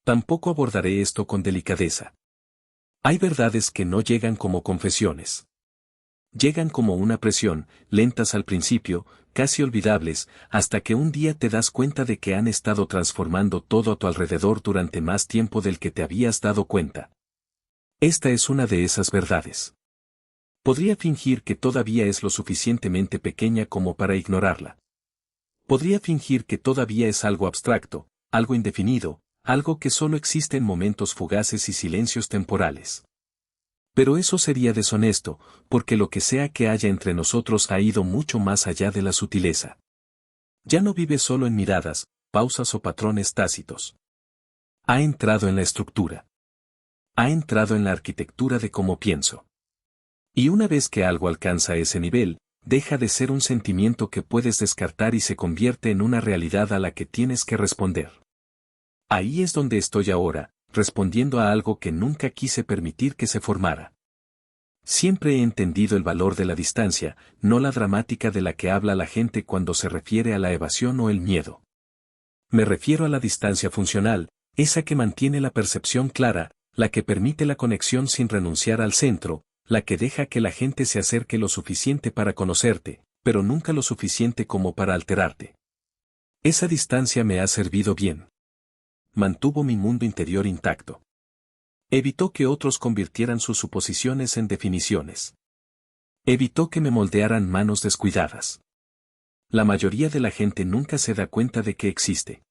Tampoco abordaré esto con delicadeza. Hay verdades que no llegan como confesiones. Llegan como una presión, lentas al principio, casi olvidables, hasta que un día te das cuenta de que han estado transformando todo a tu alrededor durante más tiempo del que te habías dado cuenta. Esta es una de esas verdades. Podría fingir que todavía es lo suficientemente pequeña como para ignorarla. Podría fingir que todavía es algo abstracto, algo indefinido, algo que solo existe en momentos fugaces y silencios temporales. Pero eso sería deshonesto, porque lo que sea que haya entre nosotros ha ido mucho más allá de la sutileza. Ya no vive solo en miradas, pausas o patrones tácitos. Ha entrado en la estructura. Ha entrado en la arquitectura de cómo pienso. Y una vez que algo alcanza ese nivel, deja de ser un sentimiento que puedes descartar y se convierte en una realidad a la que tienes que responder. Ahí es donde estoy ahora, respondiendo a algo que nunca quise permitir que se formara. Siempre he entendido el valor de la distancia, no la dramática de la que habla la gente cuando se refiere a la evasión o el miedo. Me refiero a la distancia funcional, esa que mantiene la percepción clara, la que permite la conexión sin renunciar al centro, la que deja que la gente se acerque lo suficiente para conocerte, pero nunca lo suficiente como para alterarte. Esa distancia me ha servido bien. Mantuvo mi mundo interior intacto. Evitó que otros convirtieran sus suposiciones en definiciones. Evitó que me moldearan manos descuidadas. La mayoría de la gente nunca se da cuenta de que existe.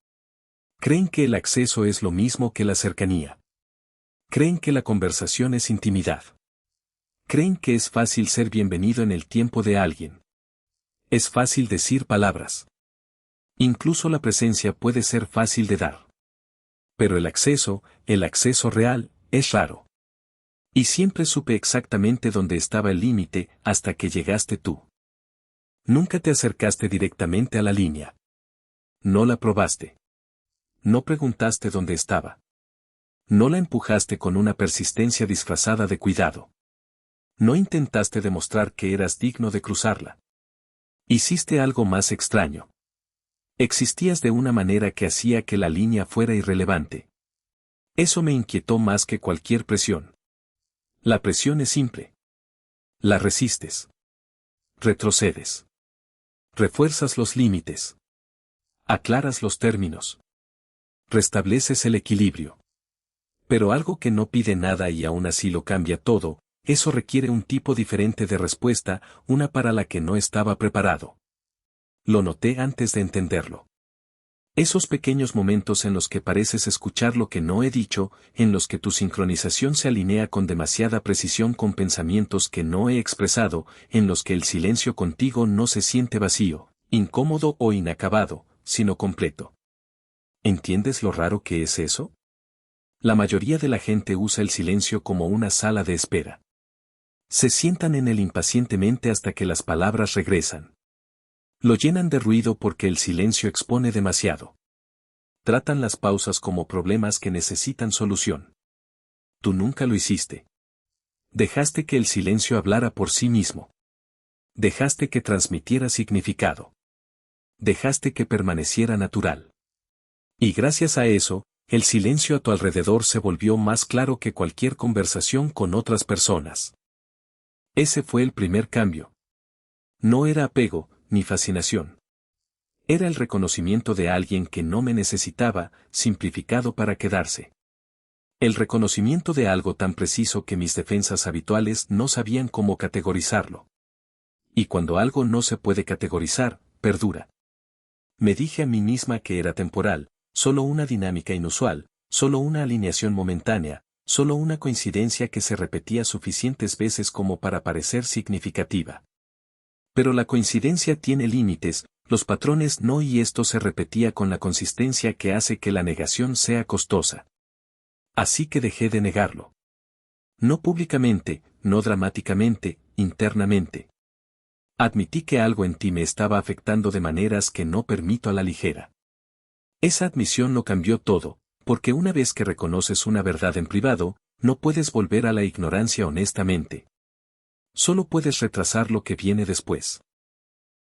Creen que el acceso es lo mismo que la cercanía. Creen que la conversación es intimidad. Creen que es fácil ser bienvenido en el tiempo de alguien. Es fácil decir palabras. Incluso la presencia puede ser fácil de dar. Pero el acceso real, es raro. Y siempre supe exactamente dónde estaba el límite hasta que llegaste tú. Nunca te acercaste directamente a la línea. No la probaste. No preguntaste dónde estaba. No la empujaste con una persistencia disfrazada de cuidado. No intentaste demostrar que eras digno de cruzarla. Hiciste algo más extraño. Existías de una manera que hacía que la línea fuera irrelevante. Eso me inquietó más que cualquier presión. La presión es simple. La resistes. Retrocedes. Refuerzas los límites. Aclaras los términos. Restableces el equilibrio. Pero algo que no pide nada y aún así lo cambia todo, eso requiere un tipo diferente de respuesta, una para la que no estaba preparado. Lo noté antes de entenderlo. Esos pequeños momentos en los que pareces escuchar lo que no he dicho, en los que tu sincronización se alinea con demasiada precisión con pensamientos que no he expresado, en los que el silencio contigo no se siente vacío, incómodo o inacabado, sino completo. ¿Entiendes lo raro que es eso? La mayoría de la gente usa el silencio como una sala de espera. Se sientan en él impacientemente hasta que las palabras regresan. Lo llenan de ruido porque el silencio expone demasiado. Tratan las pausas como problemas que necesitan solución. Tú nunca lo hiciste. Dejaste que el silencio hablara por sí mismo. Dejaste que transmitiera significado. Dejaste que permaneciera natural. Y gracias a eso, el silencio a tu alrededor se volvió más claro que cualquier conversación con otras personas. Ese fue el primer cambio. No era apego, ni fascinación. Era el reconocimiento de alguien que no me necesitaba, simplificado para quedarse. El reconocimiento de algo tan preciso que mis defensas habituales no sabían cómo categorizarlo. Y cuando algo no se puede categorizar, perdura. Me dije a mí misma que era temporal, solo una dinámica inusual, solo una alineación momentánea, solo una coincidencia que se repetía suficientes veces como para parecer significativa. Pero la coincidencia tiene límites, los patrones no, y esto se repetía con la consistencia que hace que la negación sea costosa. Así que dejé de negarlo. No públicamente, no dramáticamente, internamente. Admití que algo en ti me estaba afectando de maneras que no permito a la ligera. Esa admisión lo cambió todo, porque una vez que reconoces una verdad en privado, no puedes volver a la ignorancia honestamente. Solo puedes retrasar lo que viene después.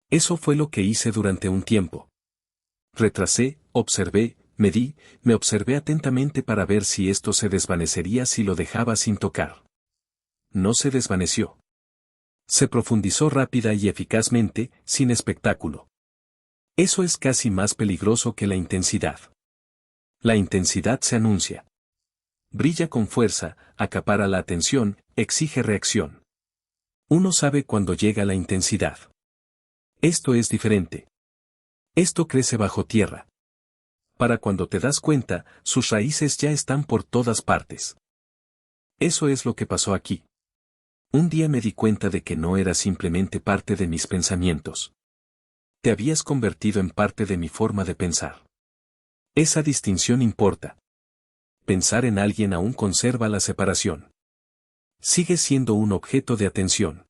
Eso fue lo que hice durante un tiempo. Retrasé, observé, me observé atentamente para ver si esto se desvanecería si lo dejaba sin tocar. No se desvaneció. Se profundizó rápida y eficazmente, sin espectáculo. Eso es casi más peligroso que la intensidad. La intensidad se anuncia. Brilla con fuerza, acapara la atención, exige reacción. Uno sabe cuando llega la intensidad. Esto es diferente. Esto crece bajo tierra. Para cuando te das cuenta, sus raíces ya están por todas partes. Eso es lo que pasó aquí. Un día me di cuenta de que no era simplemente parte de mis pensamientos. Te habías convertido en parte de mi forma de pensar. Esa distinción importa. Pensar en alguien aún conserva la separación. Sigue siendo un objeto de atención.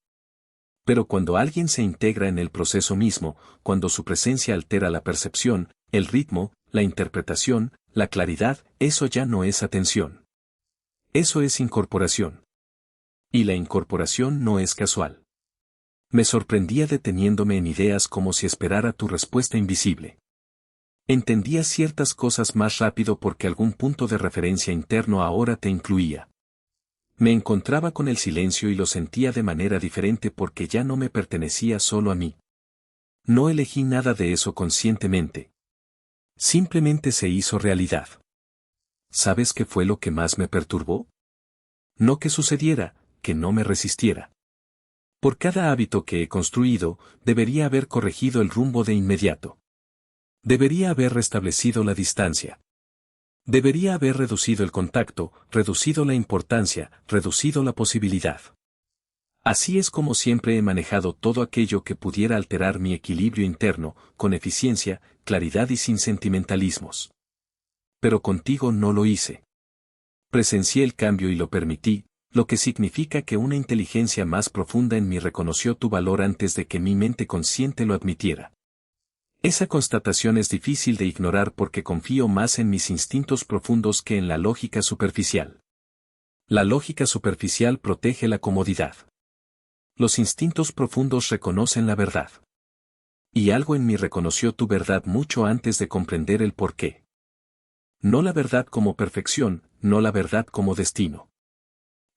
Pero cuando alguien se integra en el proceso mismo, cuando su presencia altera la percepción, el ritmo, la interpretación, la claridad, eso ya no es atención. Eso es incorporación. Y la incorporación no es casual. Me sorprendía deteniéndome en ideas como si esperara tu respuesta invisible. Entendía ciertas cosas más rápido porque algún punto de referencia interno ahora te incluía. Me encontraba con el silencio y lo sentía de manera diferente porque ya no me pertenecía solo a mí. No elegí nada de eso conscientemente. Simplemente se hizo realidad. ¿Sabes qué fue lo que más me perturbó? No que sucediera, que no me resistiera. Por cada hábito que he construido, debería haber corregido el rumbo de inmediato. Debería haber restablecido la distancia. Debería haber reducido el contacto, reducido la importancia, reducido la posibilidad. Así es como siempre he manejado todo aquello que pudiera alterar mi equilibrio interno, con eficiencia, claridad y sin sentimentalismos. Pero contigo no lo hice. Presencié el cambio y lo permití, lo que significa que una inteligencia más profunda en mí reconoció tu valor antes de que mi mente consciente lo admitiera. Esa constatación es difícil de ignorar porque confío más en mis instintos profundos que en la lógica superficial. La lógica superficial protege la comodidad. Los instintos profundos reconocen la verdad. Y algo en mí reconoció tu verdad mucho antes de comprender el porqué. No la verdad como perfección, no la verdad como destino.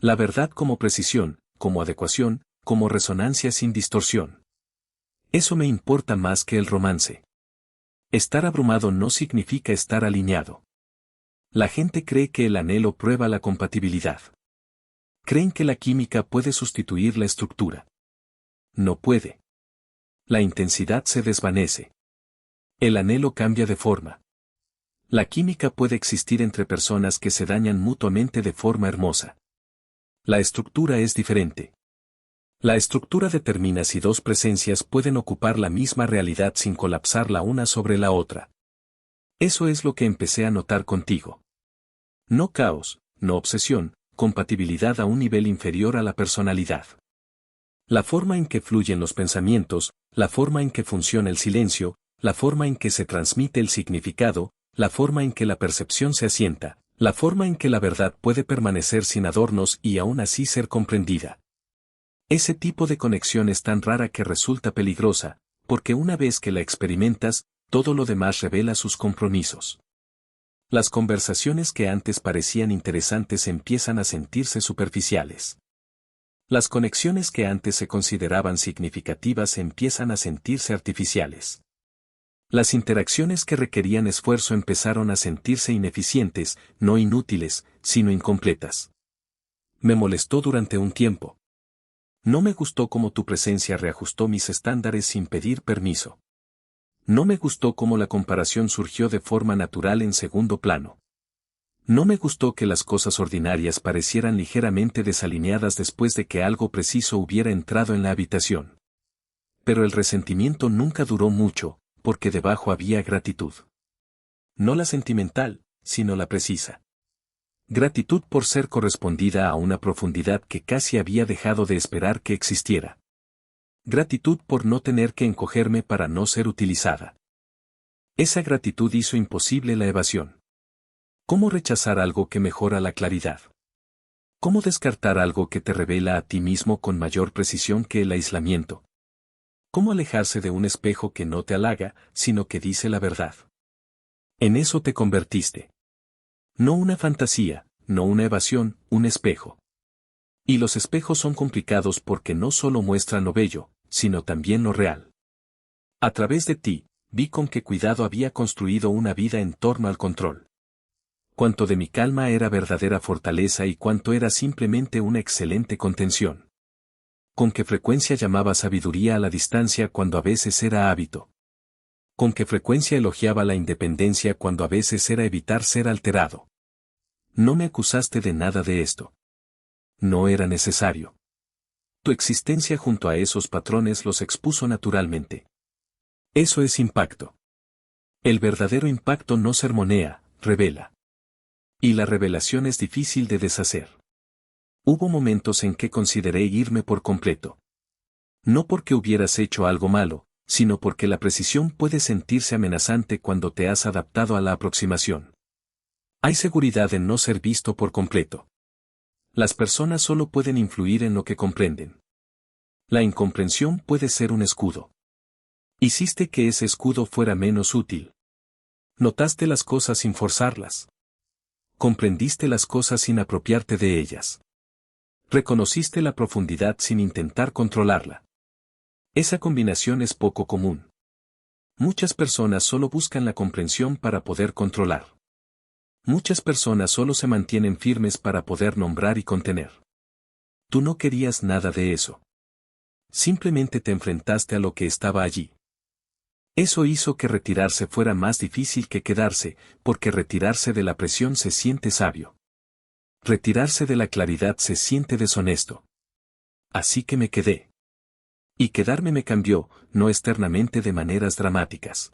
La verdad como precisión, como adecuación, como resonancia sin distorsión. Eso me importa más que el romance. Estar abrumado no significa estar alineado. La gente cree que el anhelo prueba la compatibilidad. Creen que la química puede sustituir la estructura. No puede. La intensidad se desvanece. El anhelo cambia de forma. La química puede existir entre personas que se dañan mutuamente de forma hermosa. La estructura es diferente. La estructura determina si dos presencias pueden ocupar la misma realidad sin colapsar la una sobre la otra. Eso es lo que empecé a notar contigo. No caos, no obsesión, compatibilidad a un nivel inferior a la personalidad. La forma en que fluyen los pensamientos, la forma en que funciona el silencio, la forma en que se transmite el significado, la forma en que la percepción se asienta, la forma en que la verdad puede permanecer sin adornos y aún así ser comprendida. Ese tipo de conexión es tan rara que resulta peligrosa, porque una vez que la experimentas, todo lo demás revela sus compromisos. Las conversaciones que antes parecían interesantes empiezan a sentirse superficiales. Las conexiones que antes se consideraban significativas empiezan a sentirse artificiales. Las interacciones que requerían esfuerzo empezaron a sentirse ineficientes, no inútiles, sino incompletas. Me molestó durante un tiempo. No me gustó cómo tu presencia reajustó mis estándares sin pedir permiso. No me gustó cómo la comparación surgió de forma natural en segundo plano. No me gustó que las cosas ordinarias parecieran ligeramente desalineadas después de que algo preciso hubiera entrado en la habitación. Pero el resentimiento nunca duró mucho, porque debajo había gratitud. No la sentimental, sino la precisa. Gratitud por ser correspondida a una profundidad que casi había dejado de esperar que existiera. Gratitud por no tener que encogerme para no ser utilizada. Esa gratitud hizo imposible la evasión. ¿Cómo rechazar algo que mejora la claridad? ¿Cómo descartar algo que te revela a ti mismo con mayor precisión que el aislamiento? ¿Cómo alejarse de un espejo que no te halaga, sino que dice la verdad? En eso te convertiste. No una fantasía, no una evasión, un espejo. Y los espejos son complicados porque no solo muestran lo bello, sino también lo real. A través de ti, vi con qué cuidado había construido una vida en torno al control. Cuánto de mi calma era verdadera fortaleza y cuánto era simplemente una excelente contención. Con qué frecuencia llamaba sabiduría a la distancia cuando a veces era hábito. Con qué frecuencia elogiaba la independencia cuando a veces era evitar ser alterado. No me acusaste de nada de esto. No era necesario. Tu existencia junto a esos patrones los expuso naturalmente. Eso es impacto. El verdadero impacto no sermonea, revela. Y la revelación es difícil de deshacer. Hubo momentos en que consideré irme por completo. No porque hubieras hecho algo malo, sino porque la precisión puede sentirse amenazante cuando te has adaptado a la aproximación. Hay seguridad en no ser visto por completo. Las personas solo pueden influir en lo que comprenden. La incomprensión puede ser un escudo. Hiciste que ese escudo fuera menos útil. Notaste las cosas sin forzarlas. Comprendiste las cosas sin apropiarte de ellas. Reconociste la profundidad sin intentar controlarla. Esa combinación es poco común. Muchas personas solo buscan la comprensión para poder controlar. Muchas personas solo se mantienen firmes para poder nombrar y contener. Tú no querías nada de eso. Simplemente te enfrentaste a lo que estaba allí. Eso hizo que retirarse fuera más difícil que quedarse, porque retirarse de la presión se siente sabio. Retirarse de la claridad se siente deshonesto. Así que me quedé. Y quedarme me cambió, no externamente de maneras dramáticas.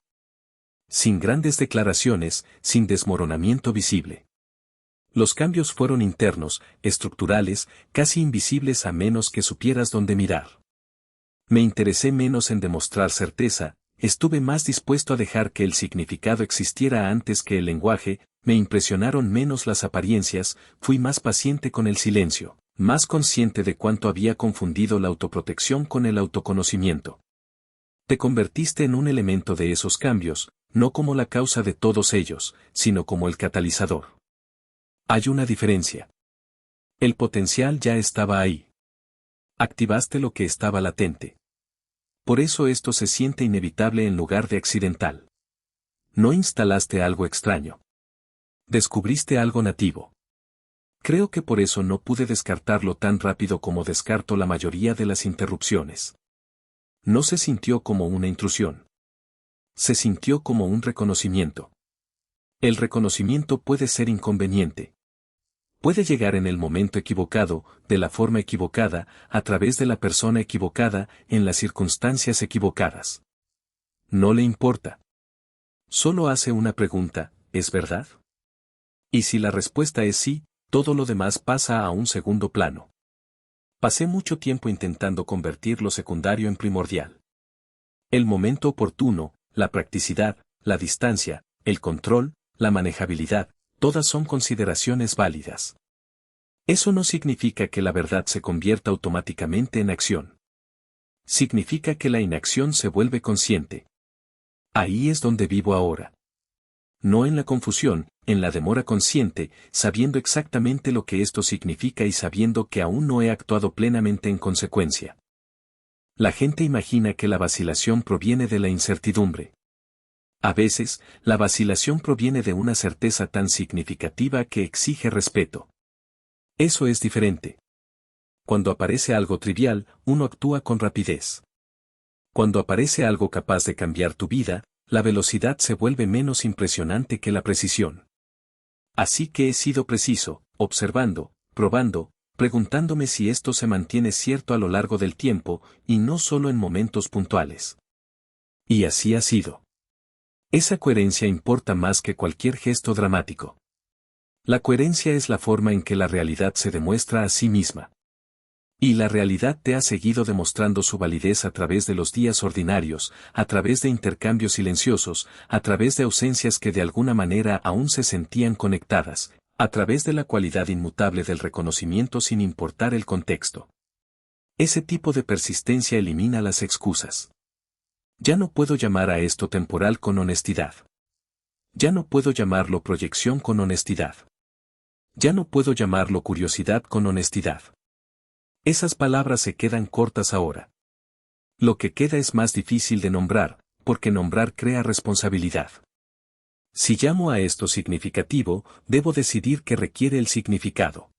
Sin grandes declaraciones, sin desmoronamiento visible. Los cambios fueron internos, estructurales, casi invisibles a menos que supieras dónde mirar. Me interesé menos en demostrar certeza, estuve más dispuesto a dejar que el significado existiera antes que el lenguaje, me impresionaron menos las apariencias, fui más paciente con el silencio, más consciente de cuánto había confundido la autoprotección con el autoconocimiento. Te convertiste en un elemento de esos cambios, no como la causa de todos ellos, sino como el catalizador. Hay una diferencia. El potencial ya estaba ahí. Activaste lo que estaba latente. Por eso esto se siente inevitable en lugar de accidental. No instalaste algo extraño. Descubriste algo nativo. Creo que por eso no pude descartarlo tan rápido como descarto la mayoría de las interrupciones. No se sintió como una intrusión. Se sintió como un reconocimiento. El reconocimiento puede ser inconveniente. Puede llegar en el momento equivocado, de la forma equivocada, a través de la persona equivocada, en las circunstancias equivocadas. No le importa. Solo hace una pregunta, ¿es verdad? Y si la respuesta es sí, todo lo demás pasa a un segundo plano. Pasé mucho tiempo intentando convertir lo secundario en primordial. El momento oportuno, la practicidad, la distancia, el control, la manejabilidad, todas son consideraciones válidas. Eso no significa que la verdad se convierta automáticamente en acción. Significa que la inacción se vuelve consciente. Ahí es donde vivo ahora. No en la confusión, en la demora consciente, sabiendo exactamente lo que esto significa y sabiendo que aún no he actuado plenamente en consecuencia. La gente imagina que la vacilación proviene de la incertidumbre. A veces, la vacilación proviene de una certeza tan significativa que exige respeto. Eso es diferente. Cuando aparece algo trivial, uno actúa con rapidez. Cuando aparece algo capaz de cambiar tu vida, la velocidad se vuelve menos impresionante que la precisión. Así que he sido preciso, observando, probando, preguntándome si esto se mantiene cierto a lo largo del tiempo, y no solo en momentos puntuales. Y así ha sido. Esa coherencia importa más que cualquier gesto dramático. La coherencia es la forma en que la realidad se demuestra a sí misma. Y la realidad te ha seguido demostrando su validez a través de los días ordinarios, a través de intercambios silenciosos, a través de ausencias que de alguna manera aún se sentían conectadas, a través de la cualidad inmutable del reconocimiento sin importar el contexto. Ese tipo de persistencia elimina las excusas. Ya no puedo llamar a esto temporal con honestidad. Ya no puedo llamarlo proyección con honestidad. Ya no puedo llamarlo curiosidad con honestidad. Esas palabras se quedan cortas ahora. Lo que queda es más difícil de nombrar, porque nombrar crea responsabilidad. Si llamo a esto significativo, debo decidir qué requiere el significado.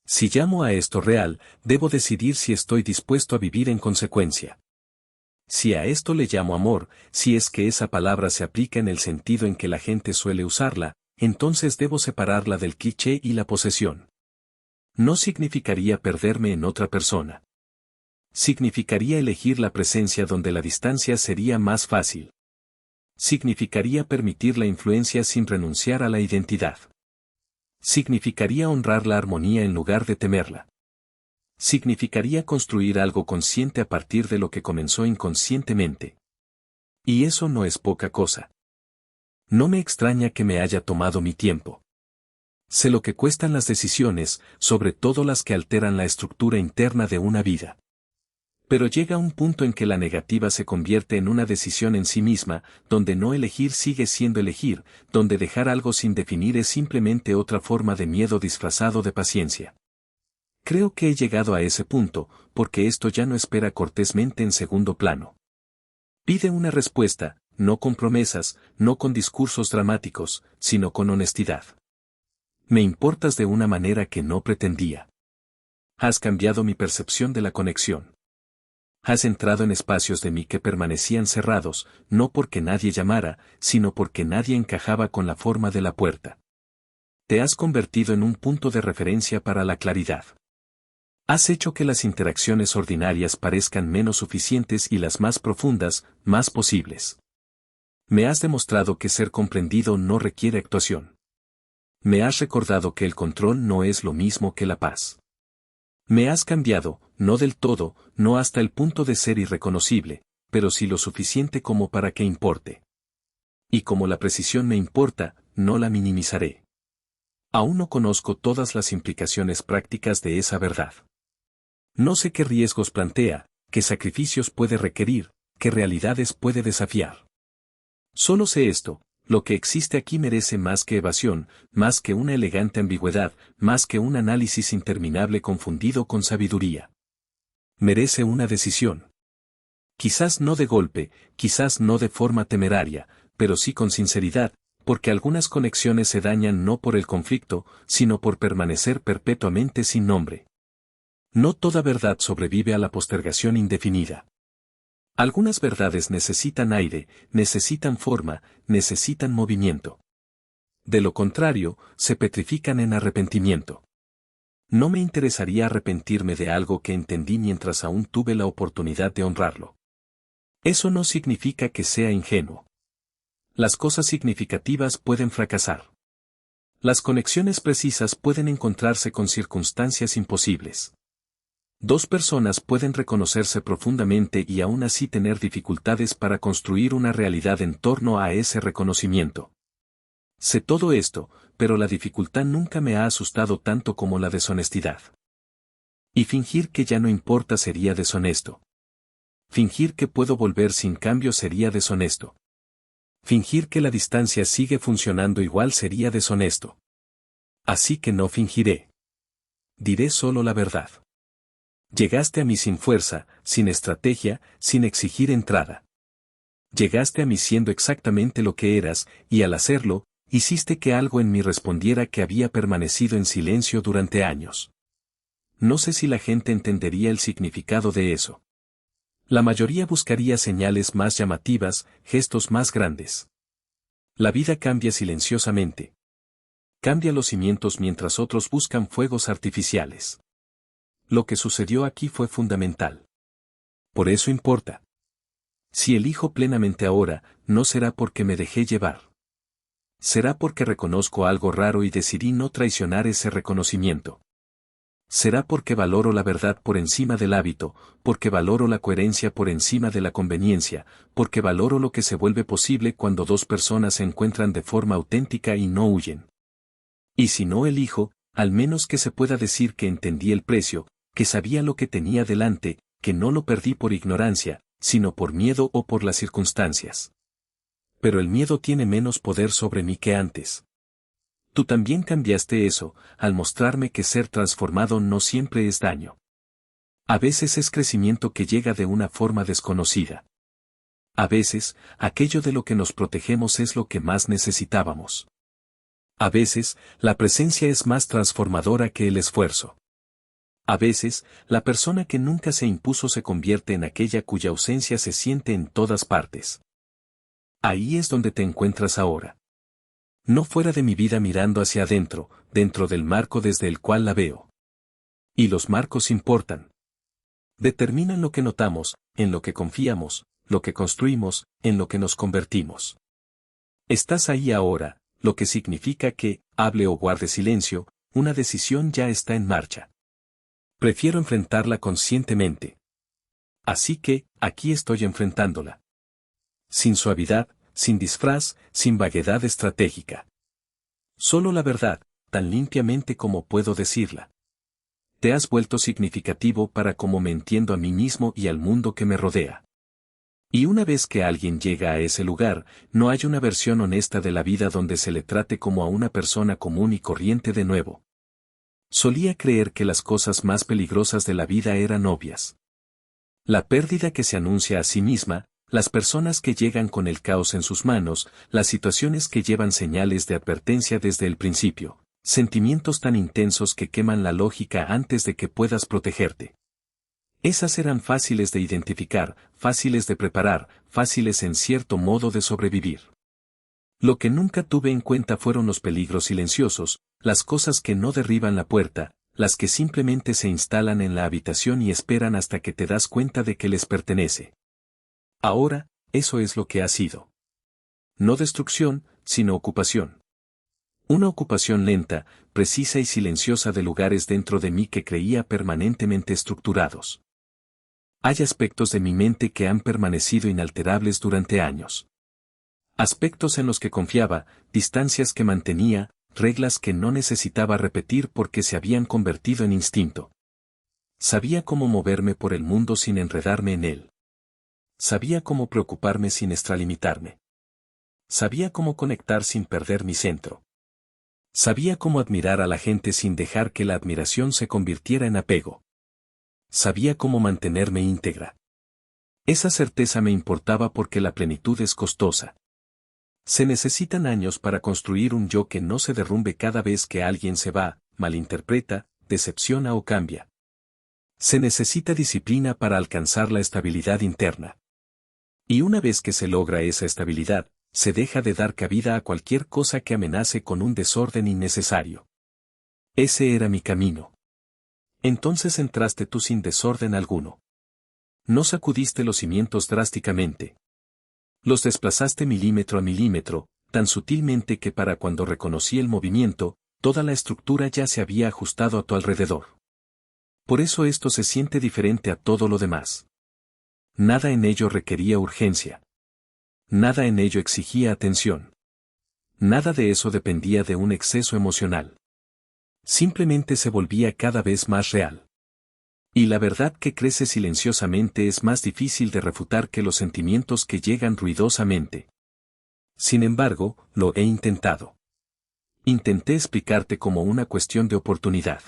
Si llamo a esto real, debo decidir si estoy dispuesto a vivir en consecuencia. Si a esto le llamo amor, si es que esa palabra se aplica en el sentido en que la gente suele usarla, entonces debo separarla del cliché y la posesión. No significaría perderme en otra persona. Significaría elegir la presencia donde la distancia sería más fácil. Significaría permitir la influencia sin renunciar a la identidad. Significaría honrar la armonía en lugar de temerla. Significaría construir algo consciente a partir de lo que comenzó inconscientemente. Y eso no es poca cosa. No me extraña que me haya tomado mi tiempo. Sé lo que cuestan las decisiones, sobre todo las que alteran la estructura interna de una vida. Pero llega un punto en que la negativa se convierte en una decisión en sí misma, donde no elegir sigue siendo elegir, donde dejar algo sin definir es simplemente otra forma de miedo disfrazado de paciencia. Creo que he llegado a ese punto, porque esto ya no espera cortésmente en segundo plano. Pide una respuesta, no con promesas, no con discursos dramáticos, sino con honestidad. Me importas de una manera que no pretendía. Has cambiado mi percepción de la conexión. Has entrado en espacios de mí que permanecían cerrados, no porque nadie llamara, sino porque nadie encajaba con la forma de la puerta. Te has convertido en un punto de referencia para la claridad. Has hecho que las interacciones ordinarias parezcan menos suficientes y las más profundas, más posibles. Me has demostrado que ser comprendido no requiere actuación. Me has recordado que el control no es lo mismo que la paz. Me has cambiado, no del todo, no hasta el punto de ser irreconocible, pero sí lo suficiente como para que importe. Y como la precisión me importa, no la minimizaré. Aún no conozco todas las implicaciones prácticas de esa verdad. No sé qué riesgos plantea, qué sacrificios puede requerir, qué realidades puede desafiar. Solo sé esto, lo que existe aquí merece más que evasión, más que una elegante ambigüedad, más que un análisis interminable confundido con sabiduría. Merece una decisión. Quizás no de golpe, quizás no de forma temeraria, pero sí con sinceridad, porque algunas conexiones se dañan no por el conflicto, sino por permanecer perpetuamente sin nombre. No toda verdad sobrevive a la postergación indefinida. Algunas verdades necesitan aire, necesitan forma, necesitan movimiento. De lo contrario, se petrifican en arrepentimiento. No me interesaría arrepentirme de algo que entendí mientras aún tuve la oportunidad de honrarlo. Eso no significa que sea ingenuo. Las cosas significativas pueden fracasar. Las conexiones precisas pueden encontrarse con circunstancias imposibles. Dos personas pueden reconocerse profundamente y aún así tener dificultades para construir una realidad en torno a ese reconocimiento. Sé todo esto, pero la dificultad nunca me ha asustado tanto como la deshonestidad. Y fingir que ya no importa sería deshonesto. Fingir que puedo volver sin cambio sería deshonesto. Fingir que la distancia sigue funcionando igual sería deshonesto. Así que no fingiré. Diré solo la verdad. Llegaste a mí sin fuerza, sin estrategia, sin exigir entrada. Llegaste a mí siendo exactamente lo que eras, y al hacerlo, hiciste que algo en mí respondiera que había permanecido en silencio durante años. No sé si la gente entendería el significado de eso. La mayoría buscaría señales más llamativas, gestos más grandes. La vida cambia silenciosamente. Cambia los cimientos mientras otros buscan fuegos artificiales. Lo que sucedió aquí fue fundamental. Por eso importa. Si elijo plenamente ahora, no será porque me dejé llevar. Será porque reconozco algo raro y decidí no traicionar ese reconocimiento. Será porque valoro la verdad por encima del hábito, porque valoro la coherencia por encima de la conveniencia, porque valoro lo que se vuelve posible cuando dos personas se encuentran de forma auténtica y no huyen. Y si no elijo, al menos que se pueda decir que entendí el precio, que sabía lo que tenía delante, que no lo perdí por ignorancia, sino por miedo o por las circunstancias. Pero el miedo tiene menos poder sobre mí que antes. Tú también cambiaste eso, al mostrarme que ser transformado no siempre es daño. A veces es crecimiento que llega de una forma desconocida. A veces, aquello de lo que nos protegemos es lo que más necesitábamos. A veces, la presencia es más transformadora que el esfuerzo. A veces, la persona que nunca se impuso se convierte en aquella cuya ausencia se siente en todas partes. Ahí es donde te encuentras ahora. No fuera de mi vida mirando hacia adentro, dentro del marco desde el cual la veo. Y los marcos importan. Determinan lo que notamos, en lo que confiamos, lo que construimos, en lo que nos convertimos. Estás ahí ahora, lo que significa que, hable o guarde silencio, una decisión ya está en marcha. Prefiero enfrentarla conscientemente. Así que, aquí estoy enfrentándola. Sin suavidad, sin disfraz, sin vaguedad estratégica. Solo la verdad, tan limpiamente como puedo decirla. Te has vuelto significativo para cómo me entiendo a mí mismo y al mundo que me rodea. Y una vez que alguien llega a ese lugar, no hay una versión honesta de la vida donde se le trate como a una persona común y corriente de nuevo. Solía creer que las cosas más peligrosas de la vida eran obvias. La pérdida que se anuncia a sí misma, las personas que llegan con el caos en sus manos, las situaciones que llevan señales de advertencia desde el principio, sentimientos tan intensos que queman la lógica antes de que puedas protegerte. Esas eran fáciles de identificar, fáciles de preparar, fáciles en cierto modo de sobrevivir. Lo que nunca tuve en cuenta fueron los peligros silenciosos, las cosas que no derriban la puerta, las que simplemente se instalan en la habitación y esperan hasta que te das cuenta de que les pertenece. Ahora, eso es lo que ha sido. No destrucción, sino ocupación. Una ocupación lenta, precisa y silenciosa de lugares dentro de mí que creía permanentemente estructurados. Hay aspectos de mi mente que han permanecido inalterables durante años. Aspectos en los que confiaba, distancias que mantenía, reglas que no necesitaba repetir porque se habían convertido en instinto. Sabía cómo moverme por el mundo sin enredarme en él. Sabía cómo preocuparme sin extralimitarme. Sabía cómo conectar sin perder mi centro. Sabía cómo admirar a la gente sin dejar que la admiración se convirtiera en apego. Sabía cómo mantenerme íntegra. Esa certeza me importaba porque la plenitud es costosa. Se necesitan años para construir un yo que no se derrumbe cada vez que alguien se va, malinterpreta, decepciona o cambia. Se necesita disciplina para alcanzar la estabilidad interna. Y una vez que se logra esa estabilidad, se deja de dar cabida a cualquier cosa que amenace con un desorden innecesario. Ese era mi camino. Entonces entraste tú sin desorden alguno. No sacudiste los cimientos drásticamente. Los desplazaste milímetro a milímetro, tan sutilmente que para cuando reconocí el movimiento, toda la estructura ya se había ajustado a tu alrededor. Por eso esto se siente diferente a todo lo demás. Nada en ello requería urgencia. Nada en ello exigía atención. Nada de eso dependía de un exceso emocional. Simplemente se volvía cada vez más real. Y la verdad que crece silenciosamente es más difícil de refutar que los sentimientos que llegan ruidosamente. Sin embargo, lo he intentado. Intenté explicarte como una cuestión de oportunidad.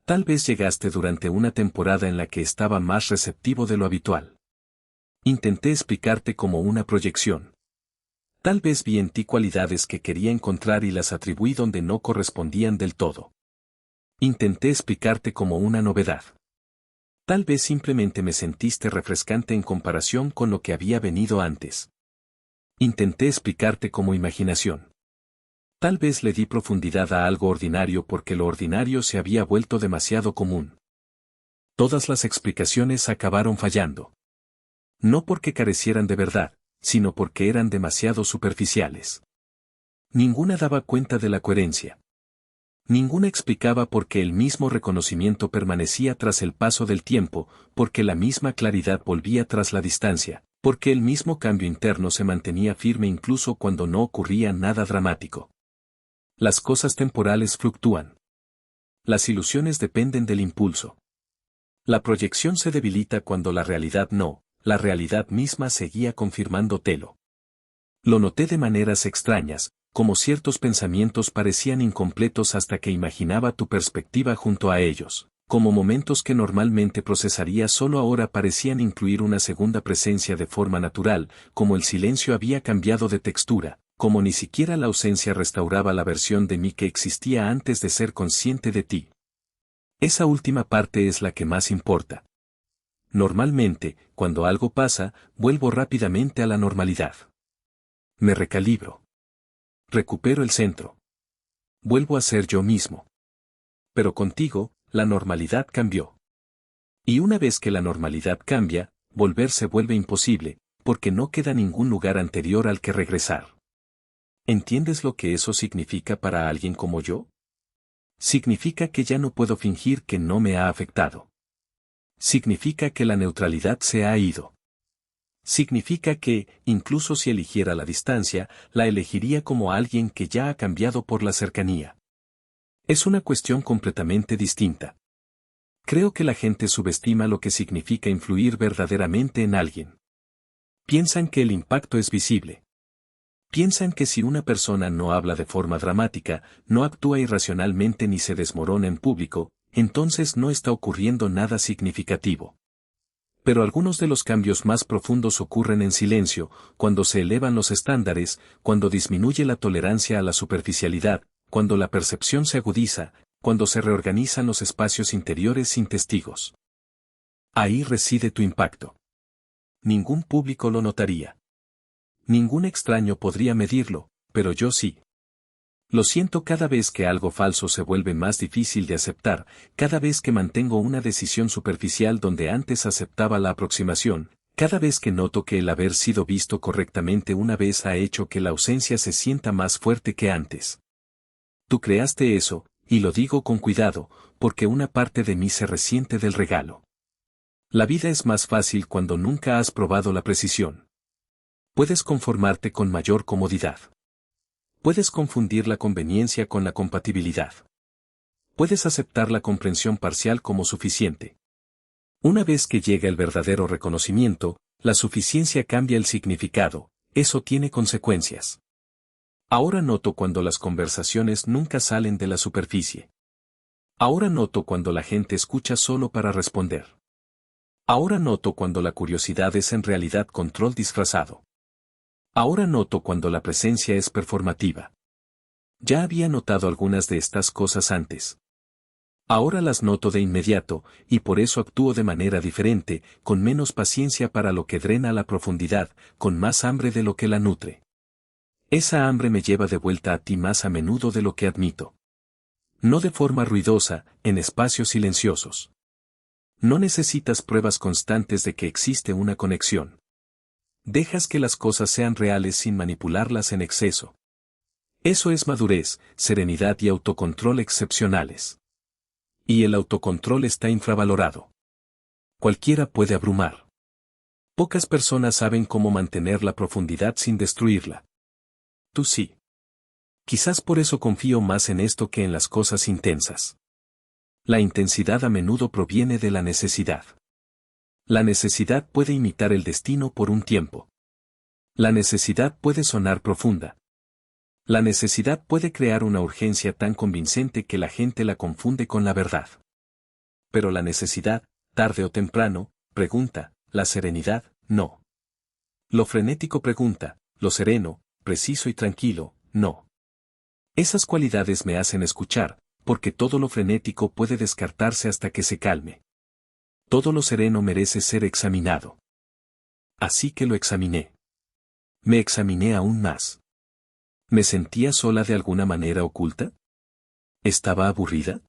Tal vez llegaste durante una temporada en la que estaba más receptivo de lo habitual. Intenté explicarte como una proyección. Tal vez vi en ti cualidades que quería encontrar y las atribuí donde no correspondían del todo. Intenté explicarte como una novedad. Tal vez simplemente me sentiste refrescante en comparación con lo que había venido antes. Intenté explicarte como imaginación. Tal vez le di profundidad a algo ordinario porque lo ordinario se había vuelto demasiado común. Todas las explicaciones acabaron fallando. No porque carecieran de verdad, sino porque eran demasiado superficiales. Ninguna daba cuenta de la coherencia. Ninguna explicaba por qué el mismo reconocimiento permanecía tras el paso del tiempo, porque la misma claridad volvía tras la distancia, porque el mismo cambio interno se mantenía firme incluso cuando no ocurría nada dramático. Las cosas temporales fluctúan. Las ilusiones dependen del impulso. La proyección se debilita cuando la realidad no, la realidad misma seguía confirmándotelo. Lo noté de maneras extrañas, como ciertos pensamientos parecían incompletos hasta que imaginaba tu perspectiva junto a ellos, como momentos que normalmente procesaría solo ahora parecían incluir una segunda presencia de forma natural, como el silencio había cambiado de textura, como ni siquiera la ausencia restauraba la versión de mí que existía antes de ser consciente de ti. Esa última parte es la que más importa. Normalmente, cuando algo pasa, vuelvo rápidamente a la normalidad. Me recalibro. Recupero el centro. Vuelvo a ser yo mismo. Pero contigo, la normalidad cambió. Y una vez que la normalidad cambia, volver se vuelve imposible, porque no queda ningún lugar anterior al que regresar. ¿Entiendes lo que eso significa para alguien como yo? Significa que ya no puedo fingir que no me ha afectado. Significa que la neutralidad se ha ido. Significa que, incluso si eligiera la distancia, la elegiría como alguien que ya ha cambiado por la cercanía. Es una cuestión completamente distinta. Creo que la gente subestima lo que significa influir verdaderamente en alguien. Piensan que el impacto es visible. Piensan que si una persona no habla de forma dramática, no actúa irracionalmente ni se desmorona en público, entonces no está ocurriendo nada significativo. Pero algunos de los cambios más profundos ocurren en silencio, cuando se elevan los estándares, cuando disminuye la tolerancia a la superficialidad, cuando la percepción se agudiza, cuando se reorganizan los espacios interiores sin testigos. Ahí reside tu impacto. Ningún público lo notaría. Ningún extraño podría medirlo, pero yo sí. Lo siento cada vez que algo falso se vuelve más difícil de aceptar, cada vez que mantengo una decisión superficial donde antes aceptaba la aproximación, cada vez que noto que el haber sido visto correctamente una vez ha hecho que la ausencia se sienta más fuerte que antes. Tú creaste eso, y lo digo con cuidado, porque una parte de mí se resiente del regalo. La vida es más fácil cuando nunca has probado la precisión. Puedes conformarte con mayor comodidad. Puedes confundir la conveniencia con la compatibilidad. Puedes aceptar la comprensión parcial como suficiente. Una vez que llega el verdadero reconocimiento, la suficiencia cambia el significado, eso tiene consecuencias. Ahora noto cuando las conversaciones nunca salen de la superficie. Ahora noto cuando la gente escucha solo para responder. Ahora noto cuando la curiosidad es en realidad control disfrazado. Ahora noto cuando la presencia es performativa. Ya había notado algunas de estas cosas antes. Ahora las noto de inmediato, y por eso actúo de manera diferente, con menos paciencia para lo que drena la profundidad, con más hambre de lo que la nutre. Esa hambre me lleva de vuelta a ti más a menudo de lo que admito. No de forma ruidosa, en espacios silenciosos. No necesitas pruebas constantes de que existe una conexión. Dejas que las cosas sean reales sin manipularlas en exceso. Eso es madurez, serenidad y autocontrol excepcionales. Y el autocontrol está infravalorado. Cualquiera puede abrumar. Pocas personas saben cómo mantener la profundidad sin destruirla. Tú sí. Quizás por eso confío más en esto que en las cosas intensas. La intensidad a menudo proviene de la necesidad. La necesidad puede imitar el destino por un tiempo. La necesidad puede sonar profunda. La necesidad puede crear una urgencia tan convincente que la gente la confunde con la verdad. Pero la necesidad, tarde o temprano, pregunta, la serenidad, no. Lo frenético pregunta, lo sereno, preciso y tranquilo, no. Esas cualidades me hacen escuchar, porque todo lo frenético puede descartarse hasta que se calme. Todo lo sereno merece ser examinado. Así que lo examiné. Me examiné aún más. ¿Me sentía sola de alguna manera oculta? ¿Estaba aburrida?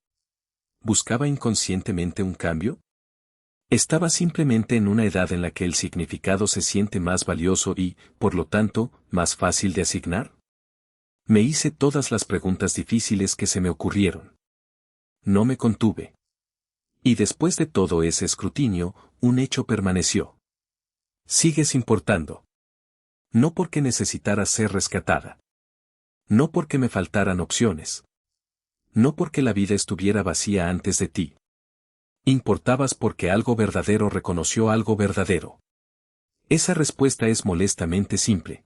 ¿Buscaba inconscientemente un cambio? ¿Estaba simplemente en una edad en la que el significado se siente más valioso y, por lo tanto, más fácil de asignar? Me hice todas las preguntas difíciles que se me ocurrieron. No me contuve. Y después de todo ese escrutinio, un hecho permaneció. Sigues importando. No porque necesitara ser rescatada. No porque me faltaran opciones. No porque la vida estuviera vacía antes de ti. Importabas porque algo verdadero reconoció algo verdadero. Esa respuesta es molestamente simple.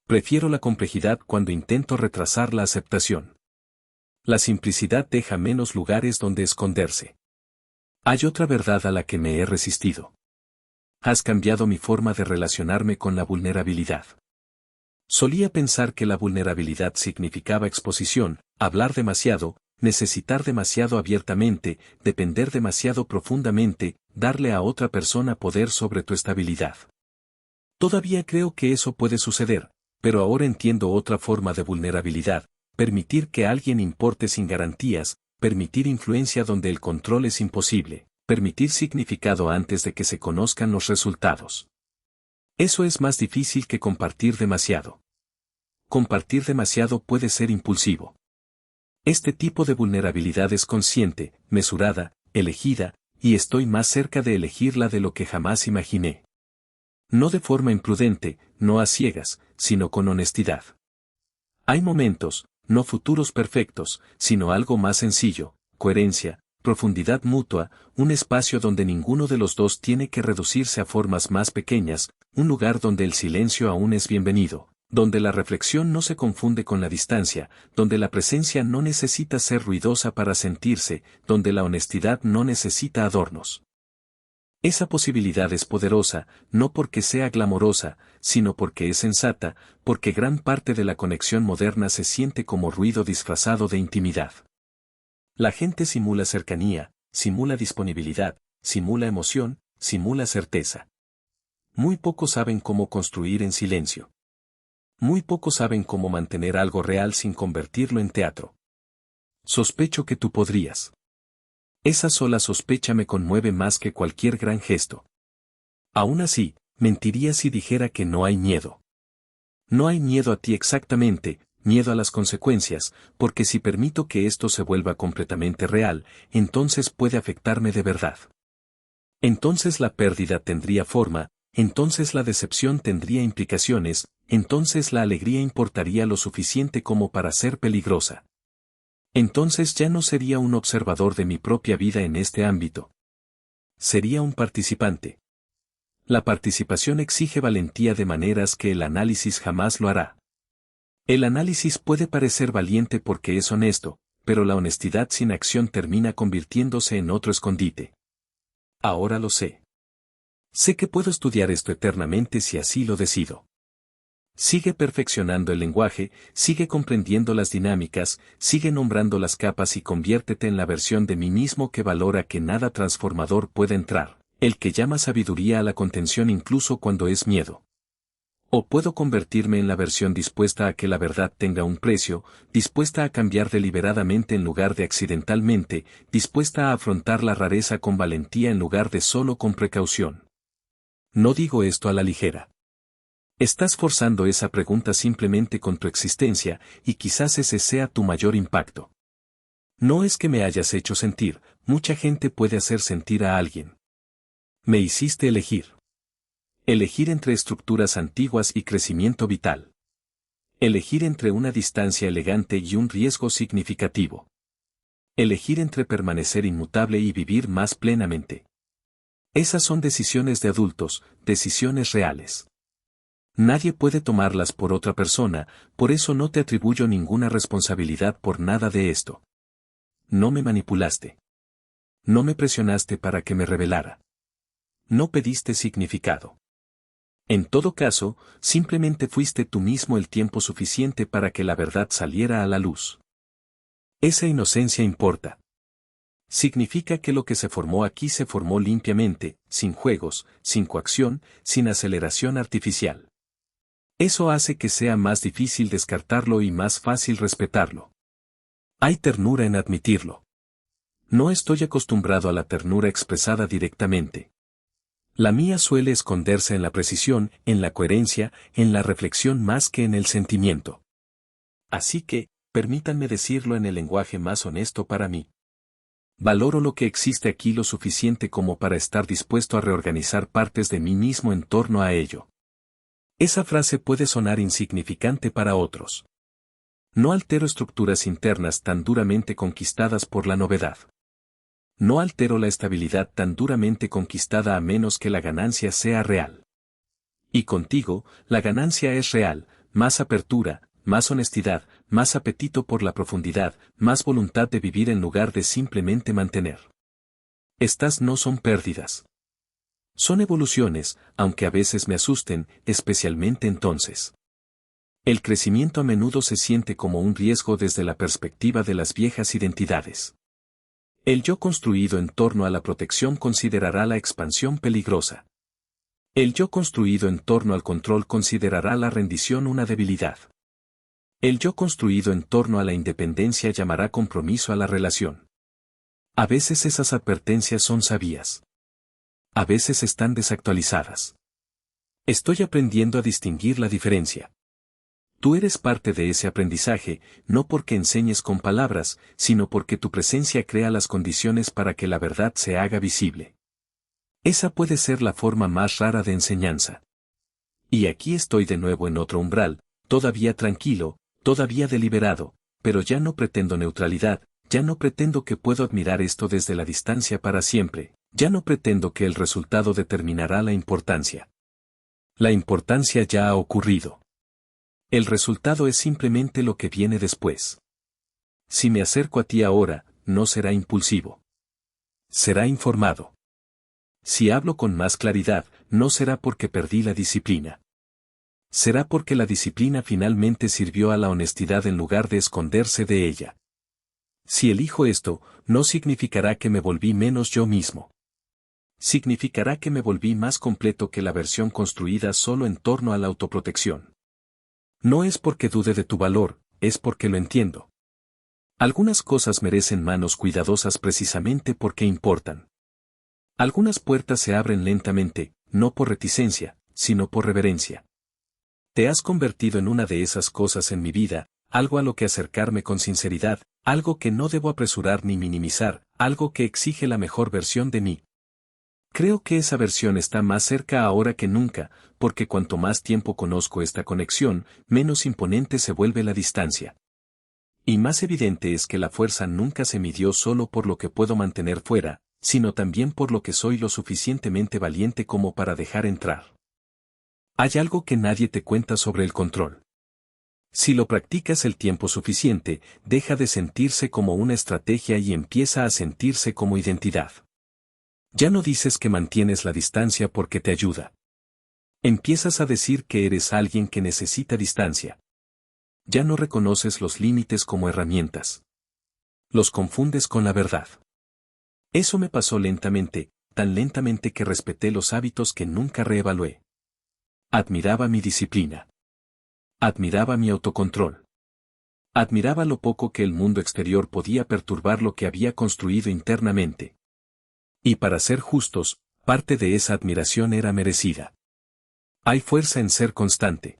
Prefiero la complejidad cuando intento retrasar la aceptación. La simplicidad deja menos lugares donde esconderse. Hay otra verdad a la que me he resistido. Has cambiado mi forma de relacionarme con la vulnerabilidad. Solía pensar que la vulnerabilidad significaba exposición, hablar demasiado, necesitar demasiado abiertamente, depender demasiado profundamente, darle a otra persona poder sobre tu estabilidad. Todavía creo que eso puede suceder, pero ahora entiendo otra forma de vulnerabilidad, permitir que alguien importe sin garantías, permitir influencia donde el control es imposible, permitir significado antes de que se conozcan los resultados. Eso es más difícil que compartir demasiado. Compartir demasiado puede ser impulsivo. Este tipo de vulnerabilidad es consciente, mesurada, elegida, y estoy más cerca de elegirla de lo que jamás imaginé. No de forma imprudente, no a ciegas, sino con honestidad. Hay momentos, no futuros perfectos, sino algo más sencillo, coherencia, profundidad mutua, un espacio donde ninguno de los dos tiene que reducirse a formas más pequeñas, un lugar donde el silencio aún es bienvenido, donde la reflexión no se confunde con la distancia, donde la presencia no necesita ser ruidosa para sentirse, donde la honestidad no necesita adornos. Esa posibilidad es poderosa, no porque sea glamorosa, sino porque es sensata, porque gran parte de la conexión moderna se siente como ruido disfrazado de intimidad. La gente simula cercanía, simula disponibilidad, simula emoción, simula certeza. Muy pocos saben cómo construir en silencio. Muy pocos saben cómo mantener algo real sin convertirlo en teatro. Sospecho que tú podrías. Esa sola sospecha me conmueve más que cualquier gran gesto. Aún así, mentiría si dijera que no hay miedo. No hay miedo a ti exactamente, miedo a las consecuencias, porque si permito que esto se vuelva completamente real, entonces puede afectarme de verdad. Entonces la pérdida tendría forma, entonces la decepción tendría implicaciones, entonces la alegría importaría lo suficiente como para ser peligrosa. Entonces ya no sería un observador de mi propia vida en este ámbito. Sería un participante. La participación exige valentía de maneras que el análisis jamás lo hará. El análisis puede parecer valiente porque es honesto, pero la honestidad sin acción termina convirtiéndose en otro escondite. Ahora lo sé. Sé que puedo estudiar esto eternamente si así lo decido. Sigue perfeccionando el lenguaje, sigue comprendiendo las dinámicas, sigue nombrando las capas y conviértete en la versión de mí mismo que valora que nada transformador puede entrar, el que llama sabiduría a la contención incluso cuando es miedo. O puedo convertirme en la versión dispuesta a que la verdad tenga un precio, dispuesta a cambiar deliberadamente en lugar de accidentalmente, dispuesta a afrontar la rareza con valentía en lugar de solo con precaución. No digo esto a la ligera. Estás forzando esa pregunta simplemente con tu existencia, y quizás ese sea tu mayor impacto. No es que me hayas hecho sentir, mucha gente puede hacer sentir a alguien. Me hiciste elegir. Elegir entre estructuras antiguas y crecimiento vital. Elegir entre una distancia elegante y un riesgo significativo. Elegir entre permanecer inmutable y vivir más plenamente. Esas son decisiones de adultos, decisiones reales. Nadie puede tomarlas por otra persona, por eso no te atribuyo ninguna responsabilidad por nada de esto. No me manipulaste. No me presionaste para que me revelara. No pediste significado. En todo caso, simplemente fuiste tú mismo el tiempo suficiente para que la verdad saliera a la luz. Esa inocencia importa. Significa que lo que se formó aquí se formó limpiamente, sin juegos, sin coacción, sin aceleración artificial. Eso hace que sea más difícil descartarlo y más fácil respetarlo. Hay ternura en admitirlo. No estoy acostumbrado a la ternura expresada directamente. La mía suele esconderse en la precisión, en la coherencia, en la reflexión más que en el sentimiento. Así que, permítanme decirlo en el lenguaje más honesto para mí. Valoro lo que existe aquí lo suficiente como para estar dispuesto a reorganizar partes de mí mismo en torno a ello. Esa frase puede sonar insignificante para otros. No altero estructuras internas tan duramente conquistadas por la novedad. No altero la estabilidad tan duramente conquistada a menos que la ganancia sea real. Y contigo, la ganancia es real, más apertura, más honestidad, más apetito por la profundidad, más voluntad de vivir en lugar de simplemente mantener. Estas no son pérdidas. Son evoluciones, aunque a veces me asusten, especialmente entonces. El crecimiento a menudo se siente como un riesgo desde la perspectiva de las viejas identidades. El yo construido en torno a la protección considerará la expansión peligrosa. El yo construido en torno al control considerará la rendición una debilidad. El yo construido en torno a la independencia llamará compromiso a la relación. A veces esas advertencias son sabias. A veces están desactualizadas. Estoy aprendiendo a distinguir la diferencia. Tú eres parte de ese aprendizaje, no porque enseñes con palabras, sino porque tu presencia crea las condiciones para que la verdad se haga visible. Esa puede ser la forma más rara de enseñanza. Y aquí estoy de nuevo en otro umbral, todavía tranquilo, todavía deliberado, pero ya no pretendo neutralidad, ya no pretendo que puedo admirar esto desde la distancia para siempre, ya no pretendo que el resultado determinará la importancia. La importancia ya ha ocurrido. El resultado es simplemente lo que viene después. Si me acerco a ti ahora, no será impulsivo. Será informado. Si hablo con más claridad, no será porque perdí la disciplina. Será porque la disciplina finalmente sirvió a la honestidad en lugar de esconderse de ella. Si elijo esto, no significará que me volví menos yo mismo. Significará que me volví más completo que la versión construida solo en torno a la autoprotección. No es porque dude de tu valor, es porque lo entiendo. Algunas cosas merecen manos cuidadosas precisamente porque importan. Algunas puertas se abren lentamente, no por reticencia, sino por reverencia. Te has convertido en una de esas cosas en mi vida, algo a lo que acercarme con sinceridad, algo que no debo apresurar ni minimizar, algo que exige la mejor versión de mí. Creo que esa versión está más cerca ahora que nunca, porque cuanto más tiempo conozco esta conexión, menos imponente se vuelve la distancia. Y más evidente es que la fuerza nunca se midió solo por lo que puedo mantener fuera, sino también por lo que soy lo suficientemente valiente como para dejar entrar. Hay algo que nadie te cuenta sobre el control. Si lo practicas el tiempo suficiente, deja de sentirse como una estrategia y empieza a sentirse como identidad. Ya no dices que mantienes la distancia porque te ayuda. Empiezas a decir que eres alguien que necesita distancia. Ya no reconoces los límites como herramientas. Los confundes con la verdad. Eso me pasó lentamente, tan lentamente que respeté los hábitos que nunca reevalué. Admiraba mi disciplina. Admiraba mi autocontrol. Admiraba lo poco que el mundo exterior podía perturbar lo que había construido internamente. Y para ser justos, parte de esa admiración era merecida. Hay fuerza en ser constante.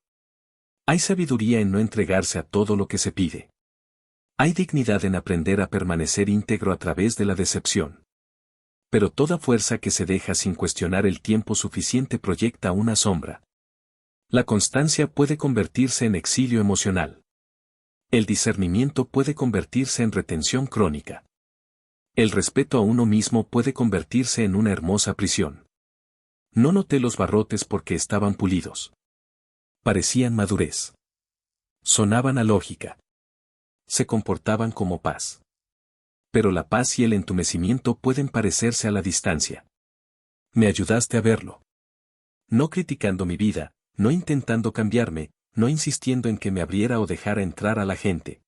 Hay sabiduría en no entregarse a todo lo que se pide. Hay dignidad en aprender a permanecer íntegro a través de la decepción. Pero toda fuerza que se deja sin cuestionar el tiempo suficiente proyecta una sombra. La constancia puede convertirse en exilio emocional. El discernimiento puede convertirse en retención crónica. El respeto a uno mismo puede convertirse en una hermosa prisión. No noté los barrotes porque estaban pulidos. Parecían madurez. Sonaban a lógica. Se comportaban como paz. Pero la paz y el entumecimiento pueden parecerse a la distancia. Me ayudaste a verlo. No criticando mi vida, no intentando cambiarme, no insistiendo en que me abriera o dejara entrar a la gente.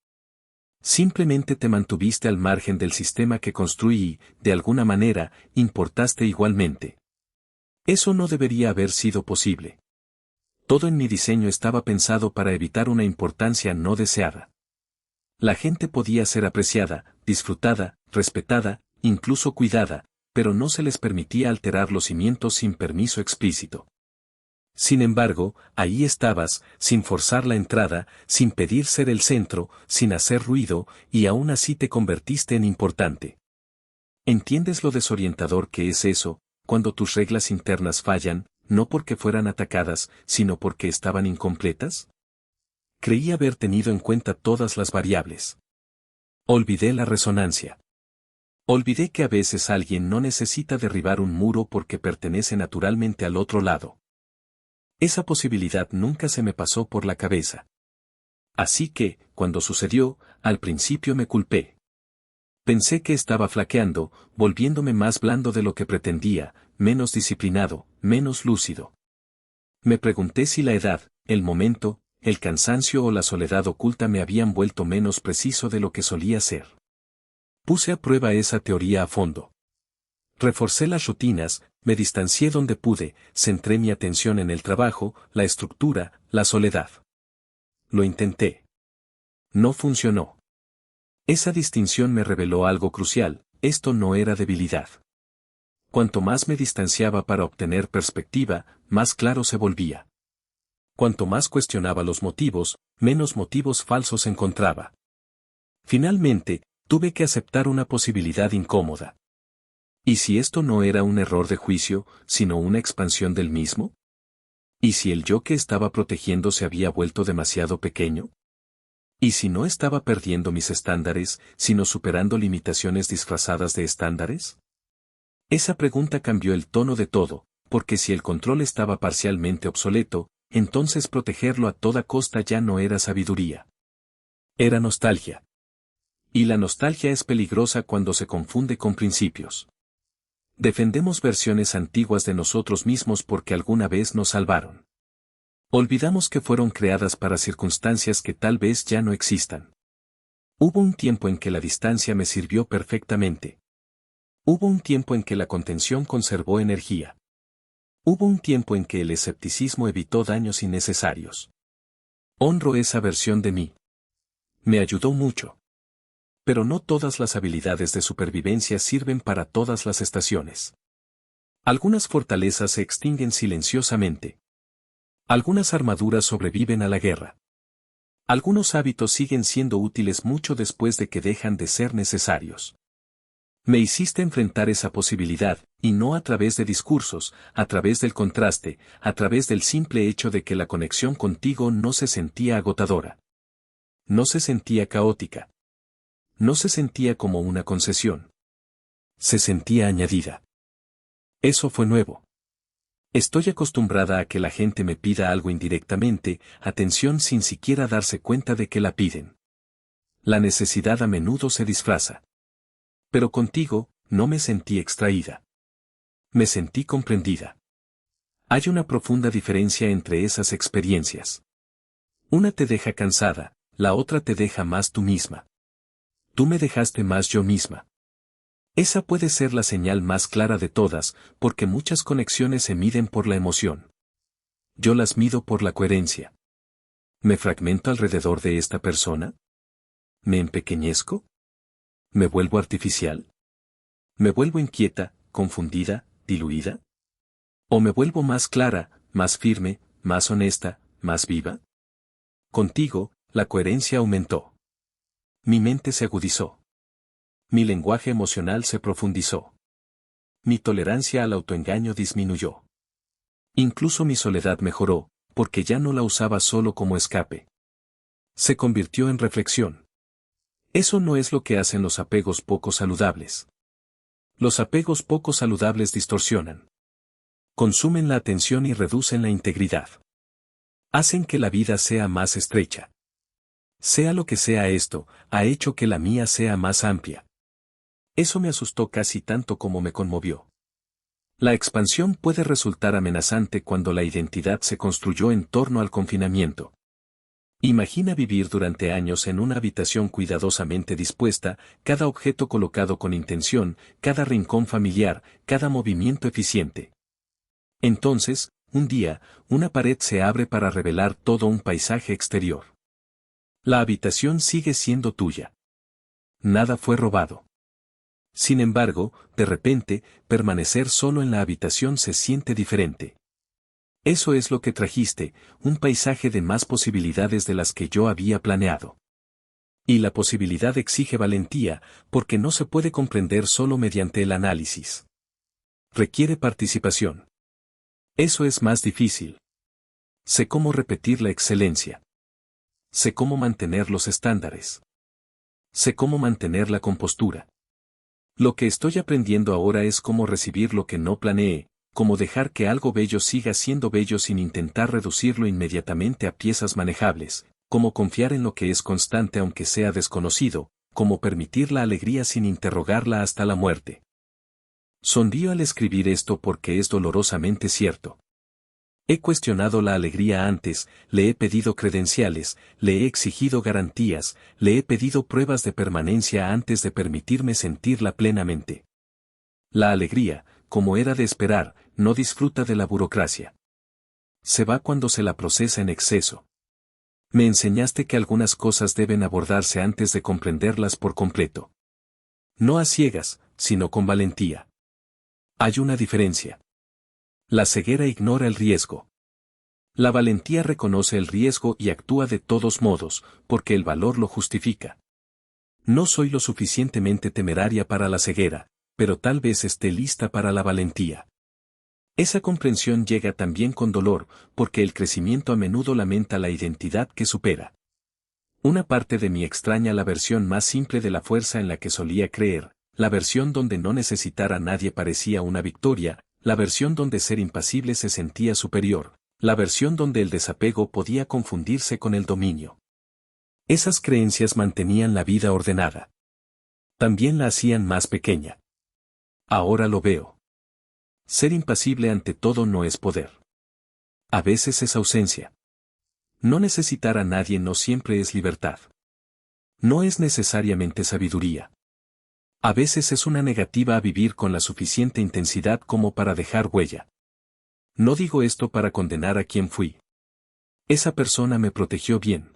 Simplemente te mantuviste al margen del sistema que construí y, de alguna manera, importaste igualmente. Eso no debería haber sido posible. Todo en mi diseño estaba pensado para evitar una importancia no deseada. La gente podía ser apreciada, disfrutada, respetada, incluso cuidada, pero no se les permitía alterar los cimientos sin permiso explícito. Sin embargo, ahí estabas, sin forzar la entrada, sin pedir ser el centro, sin hacer ruido, y aún así te convertiste en importante. ¿Entiendes lo desorientador que es eso, cuando tus reglas internas fallan, no porque fueran atacadas, sino porque estaban incompletas? Creí haber tenido en cuenta todas las variables. Olvidé la resonancia. Olvidé que a veces alguien no necesita derribar un muro porque pertenece naturalmente al otro lado. Esa posibilidad nunca se me pasó por la cabeza. Así que, cuando sucedió, al principio me culpé. Pensé que estaba flaqueando, volviéndome más blando de lo que pretendía, menos disciplinado, menos lúcido. Me pregunté si la edad, el momento, el cansancio o la soledad oculta me habían vuelto menos preciso de lo que solía ser. Puse a prueba esa teoría a fondo. Reforcé las rutinas, me distancié donde pude, centré mi atención en el trabajo, la estructura, la soledad. Lo intenté. No funcionó. Esa distinción me reveló algo crucial: esto no era debilidad. Cuanto más me distanciaba para obtener perspectiva, más claro se volvía. Cuanto más cuestionaba los motivos, menos motivos falsos encontraba. Finalmente, tuve que aceptar una posibilidad incómoda. ¿Y si esto no era un error de juicio, sino una expansión del mismo? ¿Y si el yo que estaba protegiendo se había vuelto demasiado pequeño? ¿Y si no estaba perdiendo mis estándares, sino superando limitaciones disfrazadas de estándares? Esa pregunta cambió el tono de todo, porque si el control estaba parcialmente obsoleto, entonces protegerlo a toda costa ya no era sabiduría. Era nostalgia. Y la nostalgia es peligrosa cuando se confunde con principios. Defendemos versiones antiguas de nosotros mismos porque alguna vez nos salvaron. Olvidamos que fueron creadas para circunstancias que tal vez ya no existan. Hubo un tiempo en que la distancia me sirvió perfectamente. Hubo un tiempo en que la contención conservó energía. Hubo un tiempo en que el escepticismo evitó daños innecesarios. Honro esa versión de mí. Me ayudó mucho. Pero no todas las habilidades de supervivencia sirven para todas las estaciones. Algunas fortalezas se extinguen silenciosamente. Algunas armaduras sobreviven a la guerra. Algunos hábitos siguen siendo útiles mucho después de que dejan de ser necesarios. Me hiciste enfrentar esa posibilidad, y no a través de discursos, a través del contraste, a través del simple hecho de que la conexión contigo no se sentía agotadora. No se sentía caótica. No se sentía como una concesión. Se sentía añadida. Eso fue nuevo. Estoy acostumbrada a que la gente me pida algo indirectamente, atención sin siquiera darse cuenta de que la piden. La necesidad a menudo se disfraza. Pero contigo, no me sentí extraída. Me sentí comprendida. Hay una profunda diferencia entre esas experiencias. Una te deja cansada, la otra te deja más tú misma. Tú me dejaste más yo misma. Esa puede ser la señal más clara de todas, porque muchas conexiones se miden por la emoción. Yo las mido por la coherencia. ¿Me fragmento alrededor de esta persona? ¿Me empequeñezco? ¿Me vuelvo artificial? ¿Me vuelvo inquieta, confundida, diluida? ¿O me vuelvo más clara, más firme, más honesta, más viva? Contigo, la coherencia aumentó. Mi mente se agudizó. Mi lenguaje emocional se profundizó. Mi tolerancia al autoengaño disminuyó. Incluso mi soledad mejoró, porque ya no la usaba solo como escape. Se convirtió en reflexión. Eso no es lo que hacen los apegos poco saludables. Los apegos poco saludables distorsionan. Consumen la atención y reducen la integridad. Hacen que la vida sea más estrecha. Sea lo que sea esto, ha hecho que la mía sea más amplia. Eso me asustó casi tanto como me conmovió. La expansión puede resultar amenazante cuando la identidad se construyó en torno al confinamiento. Imagina vivir durante años en una habitación cuidadosamente dispuesta, cada objeto colocado con intención, cada rincón familiar, cada movimiento eficiente. Entonces, un día, una pared se abre para revelar todo un paisaje exterior. La habitación sigue siendo tuya. Nada fue robado. Sin embargo, de repente, permanecer solo en la habitación se siente diferente. Eso es lo que trajiste, un paisaje de más posibilidades de las que yo había planeado. Y la posibilidad exige valentía, porque no se puede comprender solo mediante el análisis. Requiere participación. Eso es más difícil. Sé cómo repetir la excelencia. Sé cómo mantener los estándares. Sé cómo mantener la compostura. Lo que estoy aprendiendo ahora es cómo recibir lo que no planeé, como dejar que algo bello siga siendo bello sin intentar reducirlo inmediatamente a piezas manejables, como confiar en lo que es constante aunque sea desconocido, como permitir la alegría sin interrogarla hasta la muerte. Sonrío al escribir esto porque es dolorosamente cierto. He cuestionado la alegría antes, le he pedido credenciales, le he exigido garantías, le he pedido pruebas de permanencia antes de permitirme sentirla plenamente. La alegría, como era de esperar, no disfruta de la burocracia. Se va cuando se la procesa en exceso. Me enseñaste que algunas cosas deben abordarse antes de comprenderlas por completo. No a ciegas, sino con valentía. Hay una diferencia. La ceguera ignora el riesgo. La valentía reconoce el riesgo y actúa de todos modos, porque el valor lo justifica. No soy lo suficientemente temeraria para la ceguera, pero tal vez esté lista para la valentía. Esa comprensión llega también con dolor, porque el crecimiento a menudo lamenta la identidad que supera. Una parte de mí extraña la versión más simple de la fuerza en la que solía creer, la versión donde no necesitar a nadie parecía una victoria, la versión donde ser impasible se sentía superior, la versión donde el desapego podía confundirse con el dominio. Esas creencias mantenían la vida ordenada. También la hacían más pequeña. Ahora lo veo. Ser impasible ante todo no es poder. A veces es ausencia. No necesitar a nadie no siempre es libertad. No es necesariamente sabiduría. A veces es una negativa a vivir con la suficiente intensidad como para dejar huella. No digo esto para condenar a quien fui. Esa persona me protegió bien.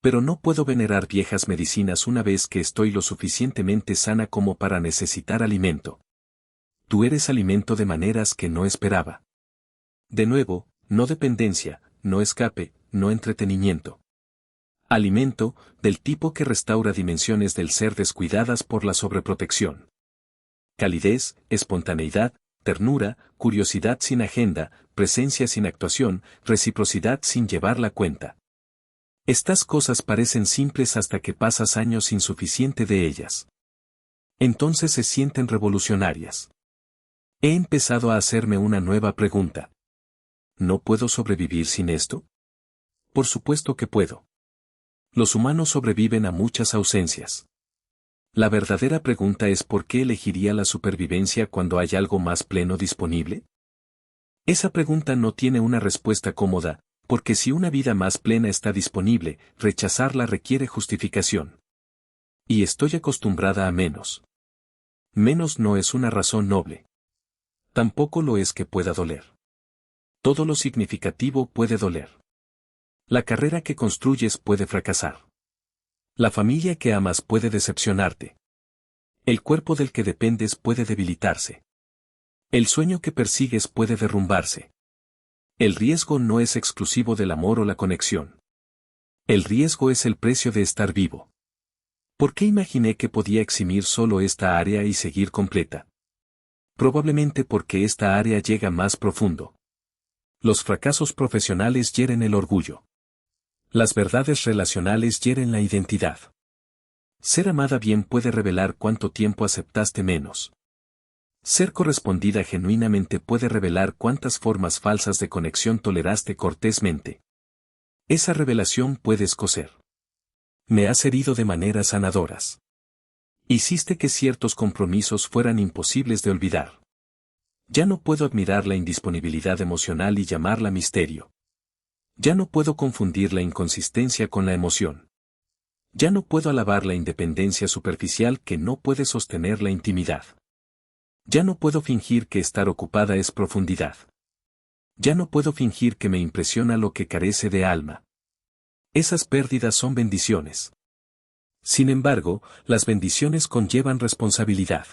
Pero no puedo venerar viejas medicinas una vez que estoy lo suficientemente sana como para necesitar alimento. Tú eres alimento de maneras que no esperaba. De nuevo, no dependencia, no escape, no entretenimiento. Alimento, del tipo que restaura dimensiones del ser descuidadas por la sobreprotección. Calidez, espontaneidad, ternura, curiosidad sin agenda, presencia sin actuación, reciprocidad sin llevar la cuenta. Estas cosas parecen simples hasta que pasas años insuficiente de ellas. Entonces se sienten revolucionarias. He empezado a hacerme una nueva pregunta. ¿No puedo sobrevivir sin esto? Por supuesto que puedo. Los humanos sobreviven a muchas ausencias. La verdadera pregunta es ¿por qué elegiría la supervivencia cuando hay algo más pleno disponible? Esa pregunta no tiene una respuesta cómoda, porque si una vida más plena está disponible, rechazarla requiere justificación. Y estoy acostumbrada a menos. Menos no es una razón noble. Tampoco lo es que pueda doler. Todo lo significativo puede doler. La carrera que construyes puede fracasar. La familia que amas puede decepcionarte. El cuerpo del que dependes puede debilitarse. El sueño que persigues puede derrumbarse. El riesgo no es exclusivo del amor o la conexión. El riesgo es el precio de estar vivo. ¿Por qué imaginé que podía eximir solo esta área y seguir completa? Probablemente porque esta área llega más profundo. Los fracasos profesionales hieren el orgullo. Las verdades relacionales hieren la identidad. Ser amada bien puede revelar cuánto tiempo aceptaste menos. Ser correspondida genuinamente puede revelar cuántas formas falsas de conexión toleraste cortésmente. Esa revelación puede escocer. Me has herido de maneras sanadoras. Hiciste que ciertos compromisos fueran imposibles de olvidar. Ya no puedo admirar la indisponibilidad emocional y llamarla misterio. Ya no puedo confundir la inconsistencia con la emoción. Ya no puedo alabar la independencia superficial que no puede sostener la intimidad. Ya no puedo fingir que estar ocupada es profundidad. Ya no puedo fingir que me impresiona lo que carece de alma. Esas pérdidas son bendiciones. Sin embargo, las bendiciones conllevan responsabilidad.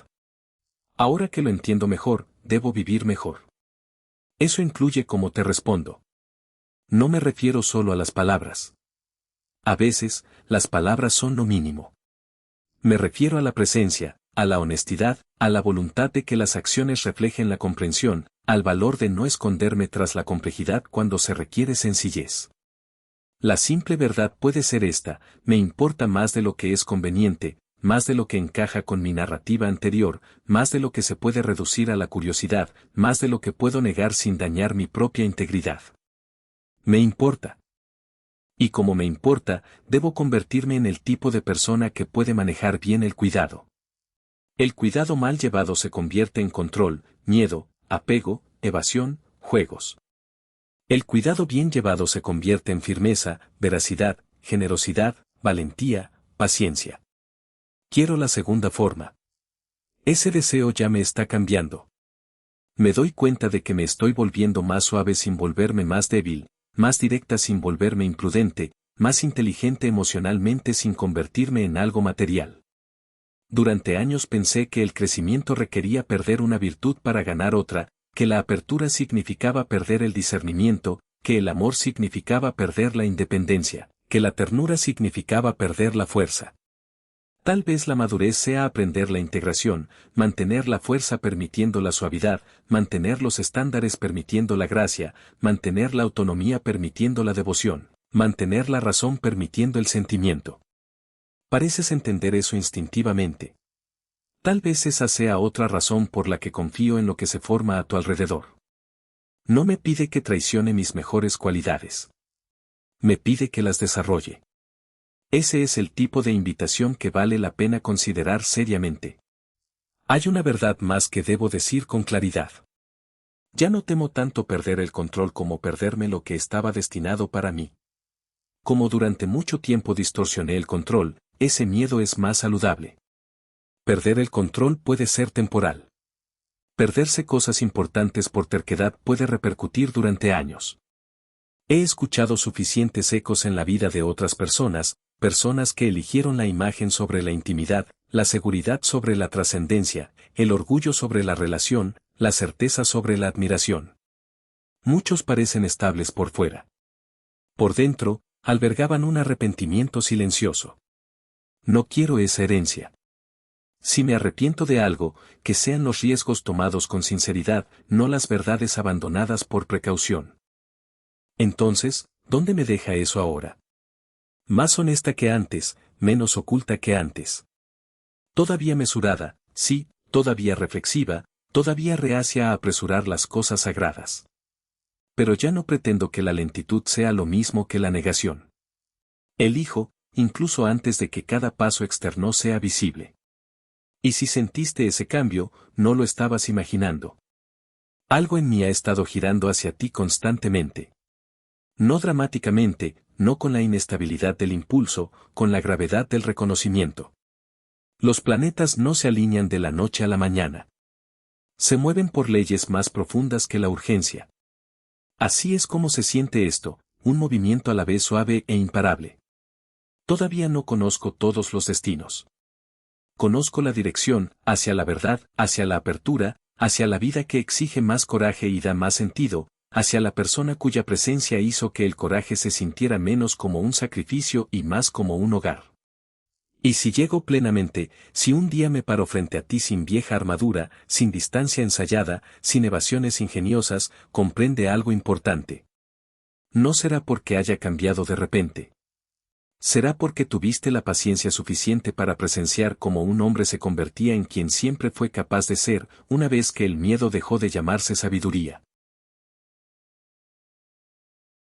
Ahora que lo entiendo mejor, debo vivir mejor. Eso incluye cómo te respondo. No me refiero solo a las palabras. A veces, las palabras son lo mínimo. Me refiero a la presencia, a la honestidad, a la voluntad de que las acciones reflejen la comprensión, al valor de no esconderme tras la complejidad cuando se requiere sencillez. La simple verdad puede ser esta: me importa más de lo que es conveniente, más de lo que encaja con mi narrativa anterior, más de lo que se puede reducir a la curiosidad, más de lo que puedo negar sin dañar mi propia integridad. Me importa. Y como me importa, debo convertirme en el tipo de persona que puede manejar bien el cuidado. El cuidado mal llevado se convierte en control, miedo, apego, evasión, juegos. El cuidado bien llevado se convierte en firmeza, veracidad, generosidad, valentía, paciencia. Quiero la segunda forma. Ese deseo ya me está cambiando. Me doy cuenta de que me estoy volviendo más suave sin volverme más débil, más directa sin volverme imprudente, más inteligente emocionalmente sin convertirme en algo material. Durante años pensé que el crecimiento requería perder una virtud para ganar otra, que la apertura significaba perder el discernimiento, que el amor significaba perder la independencia, que la ternura significaba perder la fuerza. Tal vez la madurez sea aprender la integración, mantener la fuerza permitiendo la suavidad, mantener los estándares permitiendo la gracia, mantener la autonomía permitiendo la devoción, mantener la razón permitiendo el sentimiento. Pareces entender eso instintivamente. Tal vez esa sea otra razón por la que confío en lo que se forma a tu alrededor. No me pide que traicione mis mejores cualidades. Me pide que las desarrolle. Ese es el tipo de invitación que vale la pena considerar seriamente. Hay una verdad más que debo decir con claridad. Ya no temo tanto perder el control como perderme lo que estaba destinado para mí. Como durante mucho tiempo distorsioné el control, ese miedo es más saludable. Perder el control puede ser temporal. Perderse cosas importantes por terquedad puede repercutir durante años. He escuchado suficientes ecos en la vida de otras personas que eligieron la imagen sobre la intimidad, la seguridad sobre la trascendencia, el orgullo sobre la relación, la certeza sobre la admiración. Muchos parecen estables por fuera. Por dentro, albergaban un arrepentimiento silencioso. No quiero esa herencia. Si me arrepiento de algo, que sean los riesgos tomados con sinceridad, no las verdades abandonadas por precaución. Entonces, ¿dónde me deja eso ahora? Más honesta que antes, menos oculta que antes. Todavía mesurada, sí, todavía reflexiva, todavía reacia a apresurar las cosas sagradas. Pero ya no pretendo que la lentitud sea lo mismo que la negación. Elijo, incluso antes de que cada paso externo sea visible. Y si sentiste ese cambio, no lo estabas imaginando. Algo en mí ha estado girando hacia ti constantemente. No dramáticamente, no con la inestabilidad del impulso, con la gravedad del reconocimiento. Los planetas no se alinean de la noche a la mañana. Se mueven por leyes más profundas que la urgencia. Así es como se siente esto, un movimiento a la vez suave e imparable. Todavía no conozco todos los destinos. Conozco la dirección, hacia la verdad, hacia la apertura, hacia la vida que exige más coraje y da más sentido, hacia la persona cuya presencia hizo que el coraje se sintiera menos como un sacrificio y más como un hogar. Y si llego plenamente, si un día me paro frente a ti sin vieja armadura, sin distancia ensayada, sin evasiones ingeniosas, comprende algo importante. No será porque haya cambiado de repente. Será porque tuviste la paciencia suficiente para presenciar cómo un hombre se convertía en quien siempre fue capaz de ser, una vez que el miedo dejó de llamarse sabiduría.